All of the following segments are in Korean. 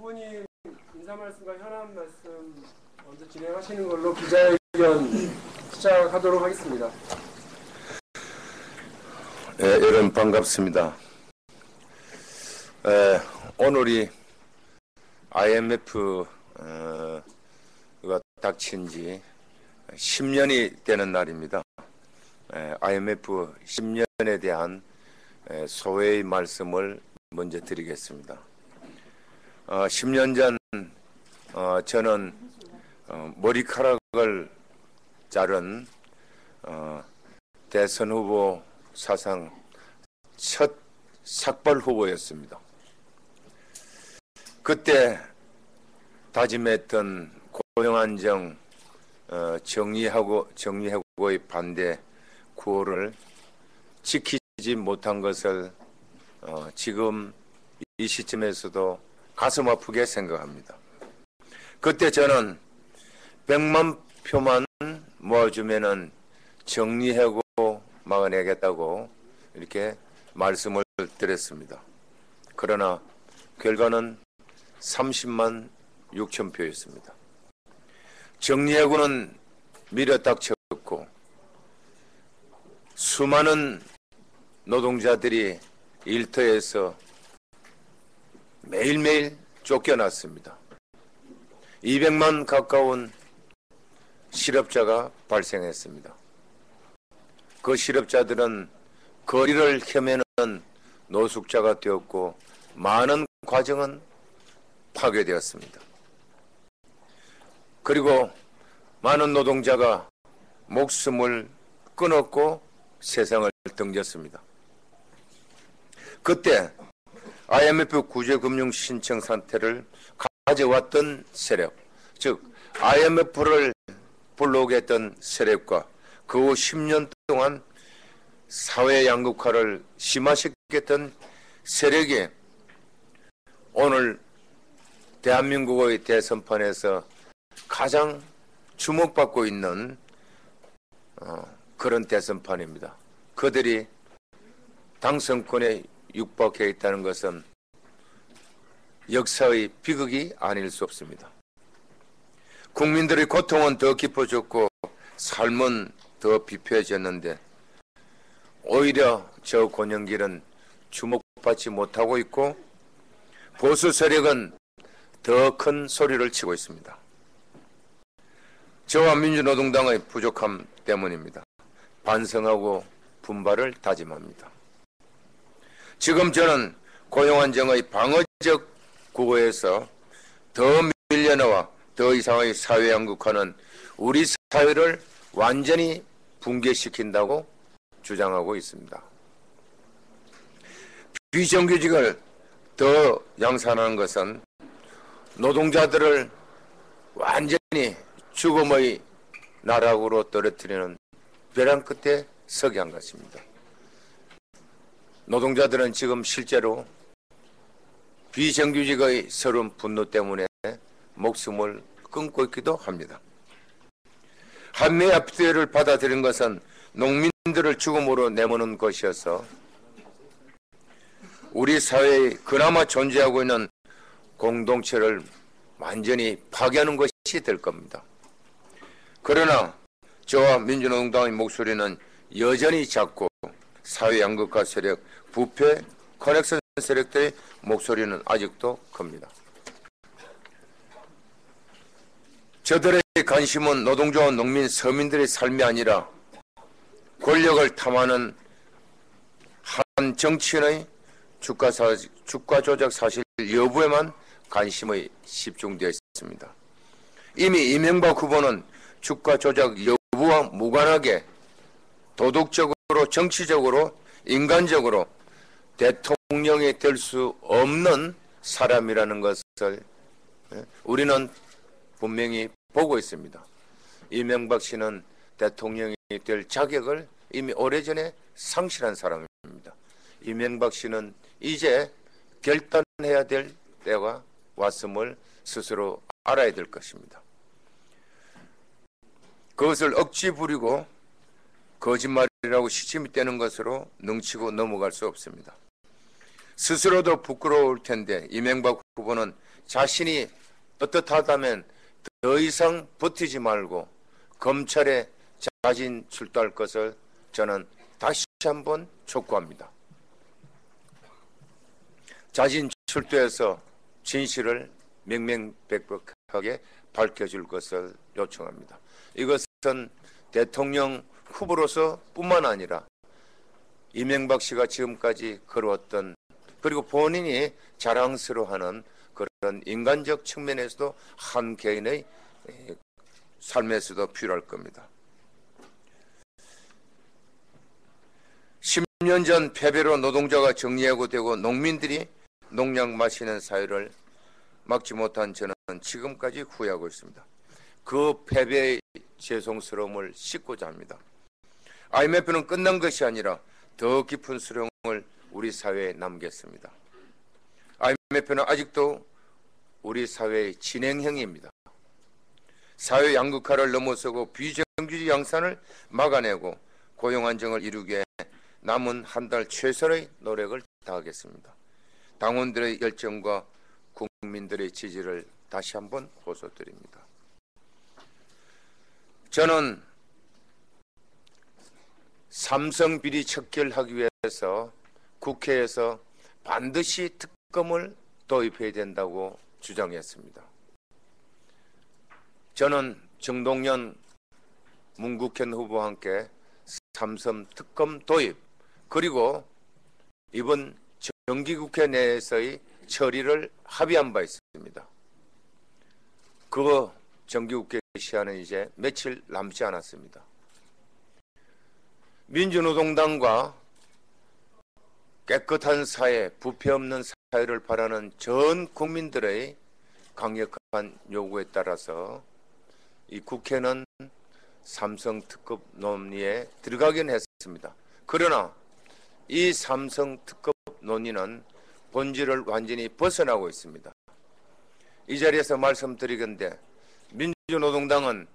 후보님 인사 말씀과 현안 말씀 먼저 진행하시는 걸로 기자회견 시작하도록 하겠습니다. 여러분 반갑습니다. 오늘이 IMF가 닥친 지 10년이 되는 날입니다. IMF 10년에 대한 소회의 말씀을 먼저 드리겠습니다. 10년 전 저는 머리카락을 자른 대선 후보 사상 첫 삭발 후보였습니다. 그때 다짐했던 고용안정 정리해고의 반대 구호를 지키지 못한 것을 지금 이 시점에서도 가슴 아프게 생각합니다. 그때 저는 100만 표만 모아주면은 정리해고 막아내겠다고 이렇게 말씀을 드렸습니다. 그러나 결과는 30만 6천 표였습니다. 정리해고는 밀어닥쳤고 수많은 노동자들이 일터에서 매일매일 쫓겨났습니다. 200만 가까운 실업자가 발생했습니다. 그 실업자들은 거리를 헤매는 노숙자가 되었고 많은 가정은 파괴되었습니다. 그리고 많은 노동자가 목숨을 끊었고 세상을 등졌습니다. 그때 IMF 구제금융 신청 사태를 가져왔던 세력, 즉 IMF를 불러오게 했던 세력과 그 후 10년 동안 사회 양극화를 심화시켰던 세력이 오늘 대한민국의 대선판에서 가장 주목받고 있는 그런 대선판입니다. 그들이 당선권에 육박해 있다는 것은 역사의 비극이 아닐 수 없습니다. 국민들의 고통은 더 깊어졌고 삶은 더 비폐해졌는데 오히려 저 권영길은 주목받지 못하고 있고 보수 세력은 더 큰 소리를 치고 있습니다. 저와 민주노동당의 부족함 때문입니다. 반성하고 분발을 다짐합니다. 지금 저는 고용안정의 방어적 구호에서 더 밀려나와 더 이상의 사회 양극화는 우리 사회를 완전히 붕괴시킨다고 주장하고 있습니다. 비정규직을 더 양산하는 것은 노동자들을 완전히 죽음의 나락으로 떨어뜨리는 벼랑 끝에 서게 한 것입니다. 노동자들은 지금 실제로 비정규직의 서러운 분노 때문에 목숨을 끊고 있기도 합니다. 한미 FTA를 받아들인 것은 농민들을 죽음으로 내모는 것이어서 우리 사회에 그나마 존재하고 있는 공동체를 완전히 파괴하는 것이 될 겁니다. 그러나 저와 민주노동당의 목소리는 여전히 작고 사회 양극화 세력, 부패, 커넥션 세력들의 목소리는 아직도 큽니다. 저들의 관심은 노동자와 농민, 서민들의 삶이 아니라 권력을 탐하는 한 정치인의 주가 조작 사실 여부에만 관심이 집중되어 있습니다. 이미 이명박 후보는 주가 조작 여부와 무관하게 도덕적으로, 정치적으로, 인간적으로 대통령이 될 수 없는 사람이라는 것을 우리는 분명히 보고 있습니다. 이명박 씨는 대통령이 될 자격을 이미 오래전에 상실한 사람입니다. 이명박 씨는 이제 결단해야 될 때가 왔음을 스스로 알아야 될 것입니다. 그것을 억지 부리고 거짓말이라고 시침이 떼는 것으로 능치고 넘어갈 수 없습니다. 스스로도 부끄러울 텐데 이명박 후보는 자신이 어떻다면 더 이상 버티지 말고 검찰에 자진 출두할 것을 저는 다시 한번 촉구합니다. 자진 출두해서 진실을 명명백백하게 밝혀줄 것을 요청합니다. 이것은 대통령 후보로서 뿐만 아니라 이명박 씨가 지금까지 걸어왔던, 그리고 본인이 자랑스러워하는 그런 인간적 측면에서도 한 개인의 삶에서도 필요할 겁니다. 10년 전 패배로 노동자가 정리해고되고 농민들이 농약 마시는 사회를 막지 못한 저는 지금까지 후회하고 있습니다. 그 패배의 죄송스러움을 씻고자 합니다. IMF는 끝난 것이 아니라 더 깊은 수령을 우리 사회에 남겼습니다. IMF는 아직도 우리 사회의 진행형입니다. 사회 양극화를 넘어서고 비정규직 양산을 막아내고 고용 안정을 이루기에 남은 한 달 최선의 노력을 다하겠습니다. 당원들의 열정과 국민들의 지지를 다시 한번 호소드립니다. 저는 삼성 비리 척결하기 위해서 국회에서 반드시 특검을 도입해야 된다고 주장했습니다. 저는 정동연, 문국현 후보와 함께 삼성 특검 도입, 그리고 이번 정기국회 내에서의 처리를 합의한 바 있습니다. 그 정기국회 시한은 이제 며칠 남지 않았습니다. 민주노동당과 깨끗한 사회, 부패 없는 사회를 바라는 전 국민들의 강력한 요구에 따라서 이 국회는 삼성 특검 논의에 들어가긴 했습니다. 그러나 이 삼성 특검 논의는 본질을 완전히 벗어나고 있습니다. 이 자리에서 말씀드리건대 민주노동당은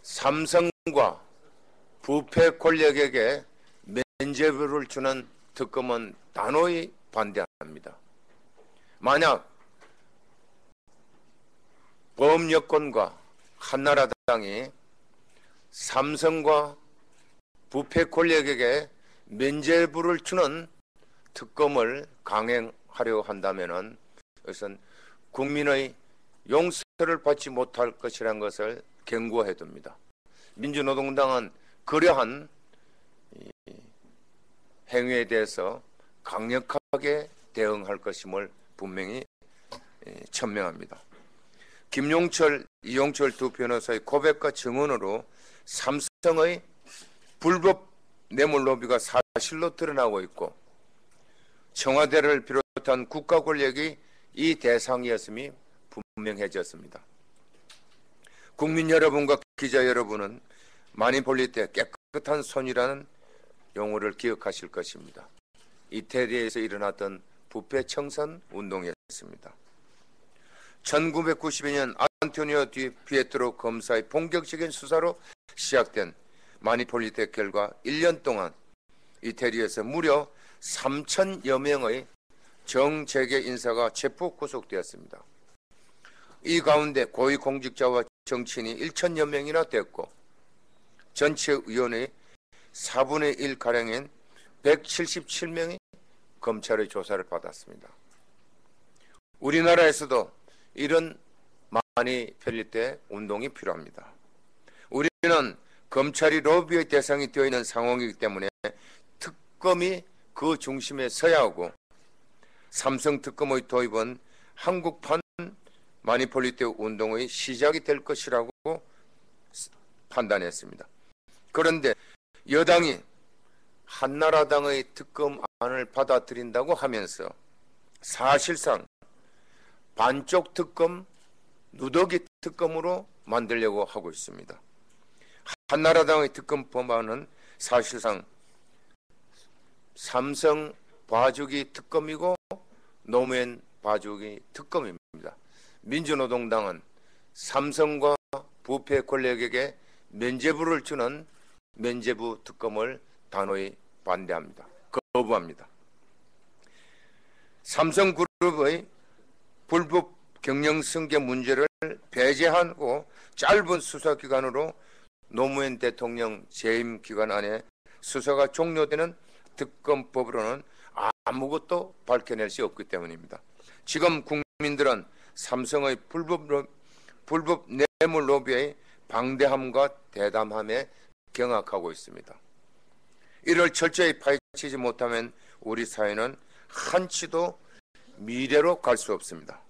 삼성과 부패 권력에게 면죄부를 주는 특검은 단호히 반대합니다. 만약 범여권과 한나라당이 삼성과 부패 권력에게 면죄부를 주는 특검을 강행하려고 한다면 그것은 국민의 용서를 받지 못할 것이라는 것을 경고해 둡니다. 민주노동당은 그러한 행위에 대해서 강력하게 대응할 것임을 분명히 천명합니다. 김용철, 이용철 두 변호사의 고백과 증언으로 삼성의 불법 뇌물 로비가 사실로 드러나고 있고 청와대를 비롯한 국가 권력이 이 대상이었음이 분명해졌습니다. 국민 여러분과 기자 여러분은 마니폴리테 깨끗한 손이라는 용어를 기억하실 것입니다. 이태리에서 일어났던 부패 청산 운동이었습니다. 1992년 안토니오 디 피에트로 검사의 본격적인 수사로 시작된 마니폴리테 결과 1년 동안 이태리에서 무려 3,000여 명의 정재계 인사가 체포 구속되었습니다. 이 가운데 고위공직자와 정치인이 1,000여 명이나 됐고 전체 의원의 4분의 1가량인 177명이 검찰의 조사를 받았습니다. 우리나라에서도 이런 마니폴리테 운동이 필요합니다. 우리는 검찰이 로비의 대상이 되어 있는 상황이기 때문에 특검이 그 중심에 서야 하고 삼성 특검의 도입은 한국판 마니폴리테 운동의 시작이 될 것이라고 판단했습니다. 그런데 여당이 한나라당의 특검안을 받아들인다고 하면서 사실상 반쪽 특검, 누더기 특검으로 만들려고 하고 있습니다. 한나라당의 특검 법안은 사실상 삼성 봐주기 특검이고 노무현 봐주기 특검입니다. 민주노동당은 삼성과 부패 권력에게 면죄부를 주는 면죄부 특검을 단호히 반대합니다. 거부합니다. 삼성그룹의 불법 경영승계 문제를 배제하고 짧은 수사기간으로 노무현 대통령 재임 기간 안에 수사가 종료되는 특검법으로는 아무것도 밝혀낼 수 없기 때문입니다. 지금 국민들은 삼성의 불법 뇌물 로비의 방대함과 대담함에 경악하고 있습니다. 이를 철저히 파헤치지 못하면 우리 사회는 한치도 미래로 갈 수 없습니다.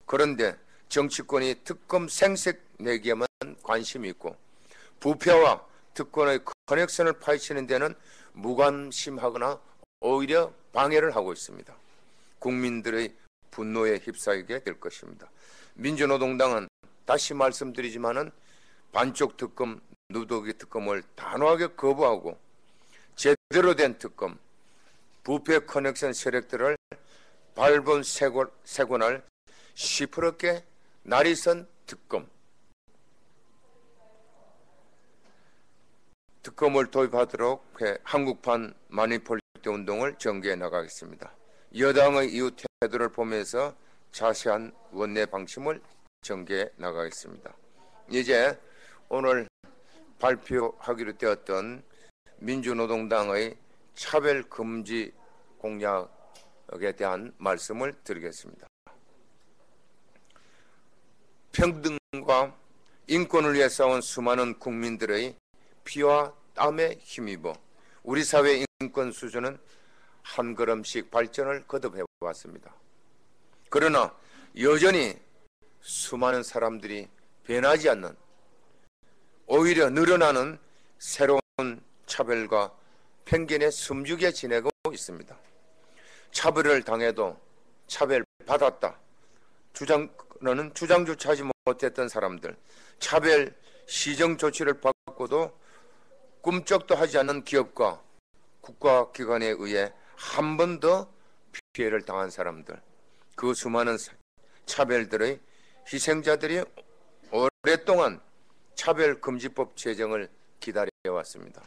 그런데 정치권이 특검 생색 내기에만 관심이 있고 부패와 특권의 커넥션을 파헤치는 데는 무관심하거나 오히려 방해를 하고 있습니다. 국민들의 분노에 휩싸이게 될 것입니다. 민주노동당은 다시 말씀드리지만은 반쪽 특검, 누더기 특검을 단호하게 거부하고 제대로 된 특검, 부패 커넥션 세력들을 밟은 세곤할 시퍼렇게 날이 선 특검을 도입하도록 해 한국판 마니폴리티 운동을 전개해 나가겠습니다. 여당의 이후 태도를 보면서 자세한 원내 방침을 전개해 나가겠습니다. 이제 오늘 발표하기로 되었던 민주노동당의 차별금지 공약에 대한 말씀을 드리겠습니다. 평등과 인권을 위해 싸운 수많은 국민들의 피와 땀에 힘입어 우리 사회의 인권 수준은 한 걸음씩 발전을 거듭해 왔습니다. 그러나 여전히 수많은 사람들이 변하지 않는, 오히려 늘어나는 새로운 차별과 편견에 숨죽여 지내고 있습니다. 차별을 당해도 차별받았다 주장은 주장조차 하지 못했던 사람들, 차별 시정 조치를 받고도 꿈쩍도 하지 않는 기업과 국가기관에 의해 한 번 더 피해를 당한 사람들, 그 수많은 차별들의 희생자들이 오랫동안 차별금지법 제정을 기다려왔습니다.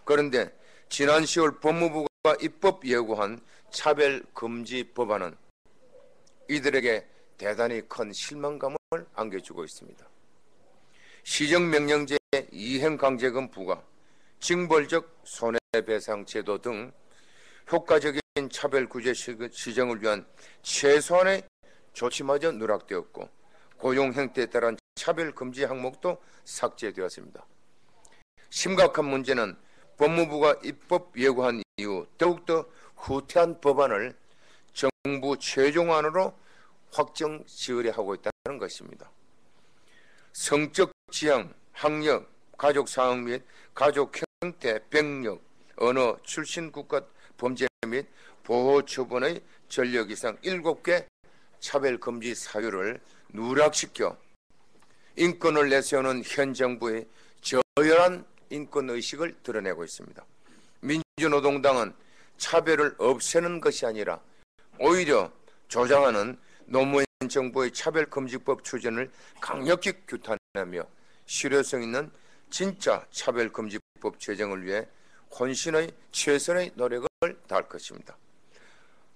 그런데 지난 10월 법무부가 입법 예고한 차별금지 법안은 이들에게 대단히 큰 실망감을 안겨주고 있습니다. 시정명령제 이행강제금 부과, 징벌적 손해배상 제도 등 효과적인 차별구제 시정을 위한 최소한의 조치마저 누락되었고 고용행태에 따른 차별금지 항목도 삭제되었습니다. 심각한 문제는 법무부가 입법 예고한 이후 더욱더 후퇴한 법안을 정부 최종안으로 확정 지으려 있다는 것입니다. 성적 지향, 학력, 가족 상황 및 가족 형태, 병력, 언어, 출신 국가 범죄 및 보호 처분의 전력 이상 7개 차별금지 사유를 누락시켜 인권을 내세우는 현 정부의 저열한 인권의식을 드러내고 있습니다. 민주노동당은 차별을 없애는 것이 아니라 오히려 조장하는 노무현 정부의 차별금지법 추진을 강력히 규탄하며 실효성 있는 진짜 차별금지법 제정을 위해 혼신의 최선의 노력을 다할 것입니다.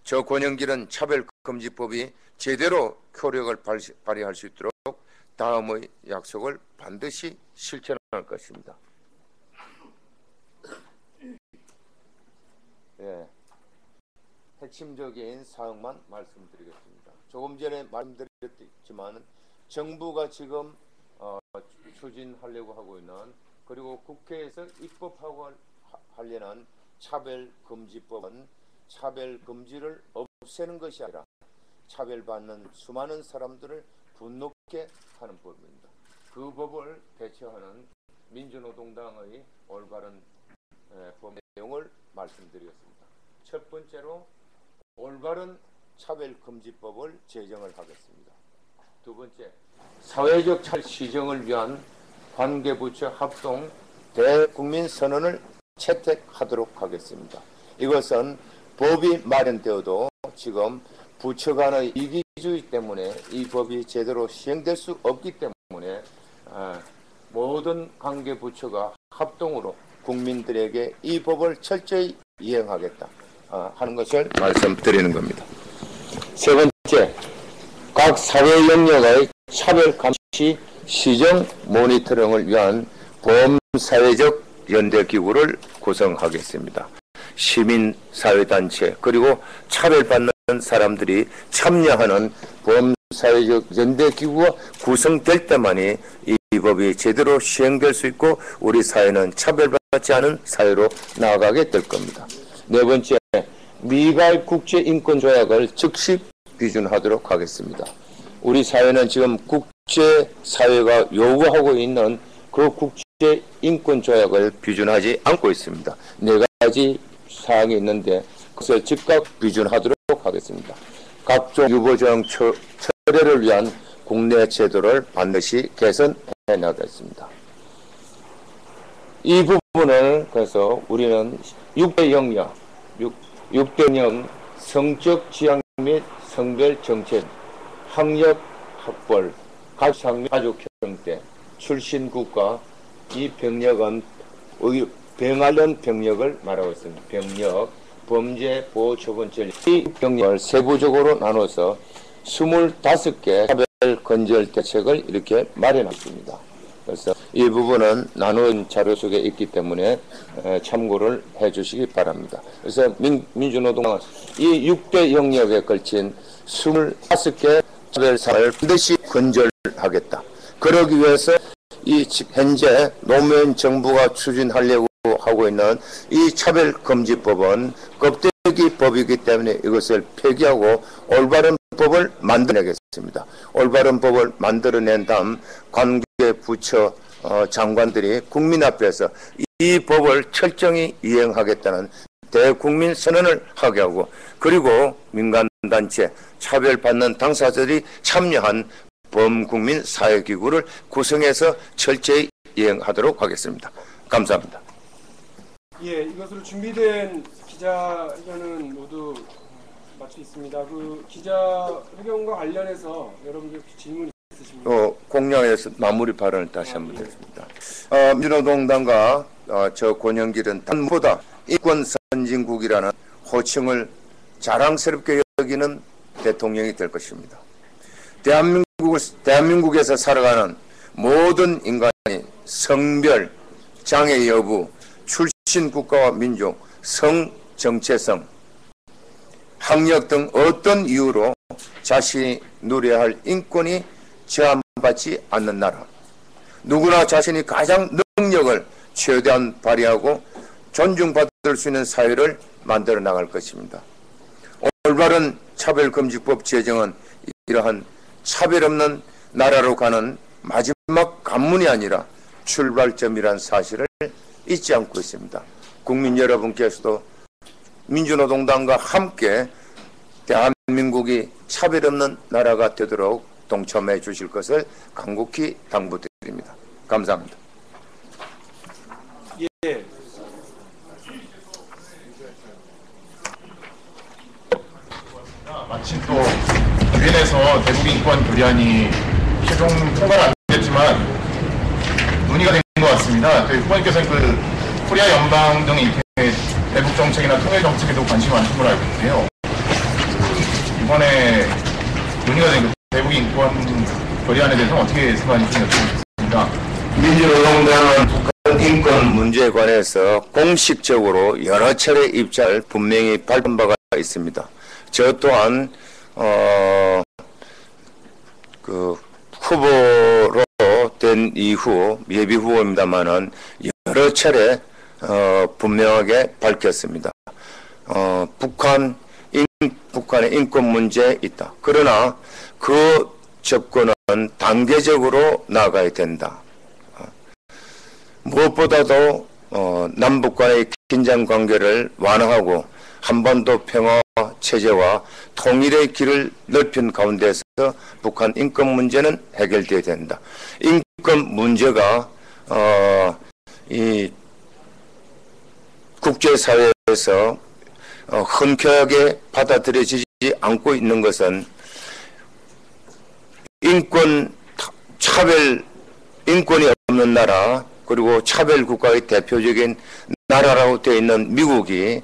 저 권영길은 차별금지법이 제대로 효력을 발휘할 수 있도록 다음의 약속을 반드시 실천할 것입니다. 핵심적인 사항만 말씀드리겠습니다. 조금 전에 말씀드렸지만 정부가 지금 추진하려고 하고 있는, 그리고 국회에서 입법하고 하려는 차별금지법은 차별금지를 없애는 것이 아니라 차별받는 수많은 사람들을 분노케 하는 법입니다. 그 법을 대처하는 민주노동당의 올바른 법 내용을 말씀드리겠습니다. 첫 번째로 올바른 차별금지법을 제정을 하겠습니다. 두 번째, 사회적 차별 시정을 위한 관계부처 합동 대국민선언을 채택하도록 하겠습니다. 이것은 법이 마련되어도 지금 부처 간의 이기주의 때문에 이 법이 제대로 시행될 수 없기 때문에 모든 관계부처가 합동으로 국민들에게 이 법을 철저히 이행하겠다 하는 것을 말씀드리는 겁니다. 세 번째, 각 사회 영역의 차별 감시 시정 모니터링을 위한 범사회적 연대기구를 구성하겠습니다. 시민사회단체 그리고 차별받는 사람들이 참여하는 범사회적 연대기구가 구성될 때만이 이 법이 제대로 시행될 수 있고 우리 사회는 차별받지 않은 사회로 나아가게 될 겁니다. 네 번째, 미갈 국제인권조약을 즉시 비준하도록 하겠습니다. 우리 사회는 지금 국제사회가 요구하고 있는 그 국제인권조약을 비준하지 않고 있습니다. 네 가지 사항이 있는데 그것을 즉각 비준하도록 하겠습니다. 각종 유보조항 철회를 위한 국내 제도를 반드시 개선해 나가겠습니다. 이 부분을 그래서 우리는 6대 영역, 6대 영 성적 지향 및 성별 정책, 학력 학벌, 가족 형태, 출신 국가, 이 병력은 병관련 병력을 말하고 있습니다. 병력, 범죄, 보호, 처분절, 이 병력을 세부적으로 나눠서 25개 차별 건절 대책을 이렇게 마련했습니다. 그래서 이 부분은 나눈 자료 속에 있기 때문에 참고를 해 주시기 바랍니다. 그래서 민주노동당은 이 6대 영역에 걸친 25개 차별사를 반드시 건절하겠다. 그러기 위해서 이 현재 노무현 정부가 추진하려고 하고 있는 이 차별금지법은 껍데기 법이기 때문에 이것을 폐기하고 올바른 법을 만들어내겠습니다. 올바른 법을 만들어낸 다음 관계 부처 장관들이 국민 앞에서 이 법을 철저히 이행하겠다는 대국민 선언을 하게 하고 그리고 민간단체 차별받는 당사자들이 참여한 범국민 사회기구를 구성해서 철저히 이행하도록 하겠습니다. 감사합니다. 예, 이것으로 준비된 기자회견은 모두 마쳐 있습니다. 그 기자회견과 관련해서 여러분들 질문 있으십니까? 공약에서 마무리 발언을 다시 한번 드리겠습니다. 민주노동당과 저 권영길은 단보다 인권 선진국이라는 호칭을 자랑스럽게 여기는 대통령이 될 것입니다. 대한민국에서 살아가는 모든 인간이 성별, 장애 여부, 출신 국가와 민족, 성, 정체성, 학력 등 어떤 이유로 자신이 누려야 할 인권이 제한받지 않는 나라, 누구나 자신이 가장 능력을 최대한 발휘하고 존중받을 수 있는 사회를 만들어 나갈 것입니다. 올바른 차별금지법 제정은 이러한 차별 없는 나라로 가는 마지막 관문이 아니라 출발점이란 사실을 잊지 않고 있습니다. 국민 여러분께서도 민주노동당과 함께 대한민국이 차별 없는 나라가 되도록 동참해 주실 것을 간곡히 당부드립니다. 감사합니다. 예. 마침 또 유엔에서 대북인권 결의안이 최종 통과는 안 됐지만 논의가 된 것 같습니다. 저희 후보님께서는 그 코리아 연방 등 대북 정책이나 통일 정책에도 관심이 많은 걸로 알고 있는데요. 이번에 논의가 된 그 대북인권 결의안에 대해서 어떻게 생각하는지 여쭤보겠습니다. 민주노동당은 북한 인권 문제에 관해서 공식적으로 여러 차례 입장을 분명히 밝힌 바가 있습니다. 저 또한 그 후보로 된 이후 예비 후보입니다만은 여러 차례 분명하게 밝혔습니다. 북한의 인권 문제에 있다. 그러나 그 접근은 단계적으로 나아가야 된다. 무엇보다도 남북 간의 긴장 관계를 완화하고 한반도 평화 체제와 통일의 길을 넓힌 가운데서 북한 인권 문제는 해결되어야 된다. 인권 문제가 이 국제사회에서 흔쾌하게 받아들여지지 않고 있는 것은 인권이 없는 나라 그리고 차별 국가의 대표적인 나라라고 되어 있는 미국이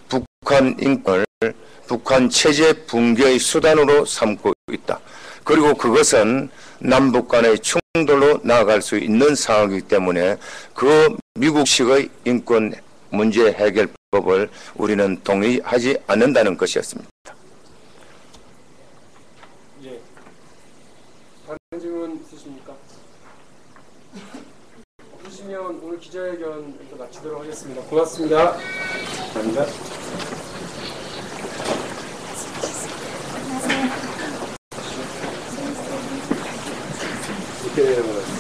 북한 인권을 북한 체제 붕괴의 수단으로 삼고 있다. 그리고 그것은 남북 간의 충돌로 나아갈 수 있는 상황이기 때문에 그 미국식의 인권 문제 해결법을 우리는 동의하지 않는다는 것이었습니다. 예. 다른 질문 있으십니까? 없으시면 오늘 기자회견 마치도록 하겠습니다. 고맙습니다. 감사합니다. 이렇게